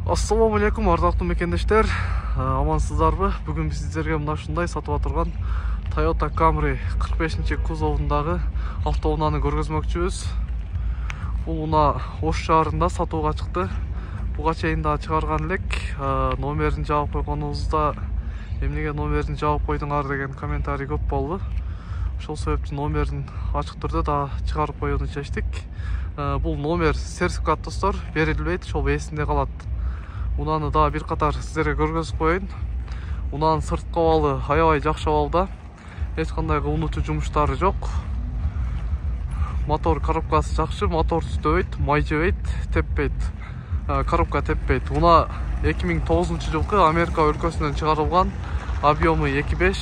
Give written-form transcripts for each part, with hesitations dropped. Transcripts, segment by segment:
Ассаламу алейкум, ардактуу мекендештер, амансыздарбы? Бүгүн биз сиздерге мына ушундай сатып турган Toyota Camry 45 кузовундагы автоунааны көргөзмөкчүбүз. Бул унаа Ош шаарында сатууга чыкты. Буга чейин да чыгарган элек. Номерин жаап койгонубузда эмнеге номерин жаап койдуңар деген комментарий көп болду. Ошол себептен номерин ачык түрдө да чыгарып коюуну чечтик. Бул номер сертификат достор берилбейт, ошол эсинде калат. Унааны да бир катар сиздерге көргөзүп коеюн. Унаанын сырткы абалы аябай жакшы абалда. Эч кандай кылынуучу жумуштары жок. Мотор коробкасы жакшы, мотор түтөбөйт, май жебейт, теппейт. Коробка теппейт. Унаа 2009 жылкы Америка өлкөсүнөн чыгарылган, объёму 2.5,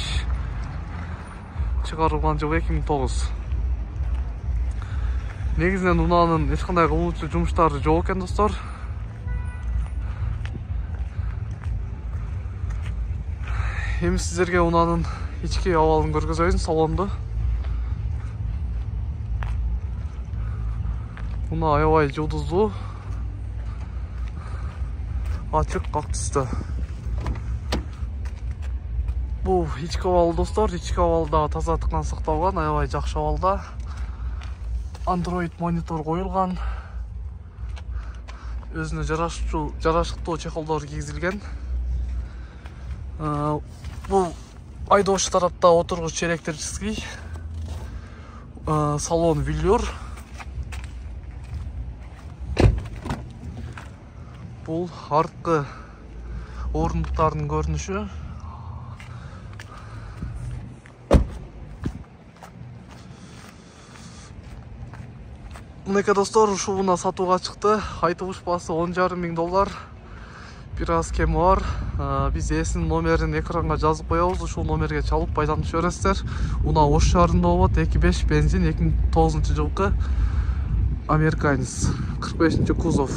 чыгарылган жылы 2009. Негизинен унаанын эч кандай кылынуучу жумуштары жок экен достор. Эми сиздерге унаанын ички абалын көргөзөйүн, салонду. Унаа аябай жулдуздуу, ачык, ак түстө. Бул ички абал достор, ички абалда тазалыктан сакталган, аябай жакшы абалда. Android монитор коюлган. Өзүнө жарашыктуу чехолдор кийгизилген. Бул айдоочу тарапта отургуч электрический, салон велюр. Бул арткы орындуктардын көрүнүшү. Мынакей достор, ушул унаа сатууга чыкты. Айтылыш баасы $10,5 миң. Бир аз кеми бар. Биз эсинин номерин экранга жазып коебуз. Ушул номерге чалып пайдаланып бересиздер. Унаа Ош шаарында болот. 2.5 бензин, 2009 жылкы американец, 45 кузов.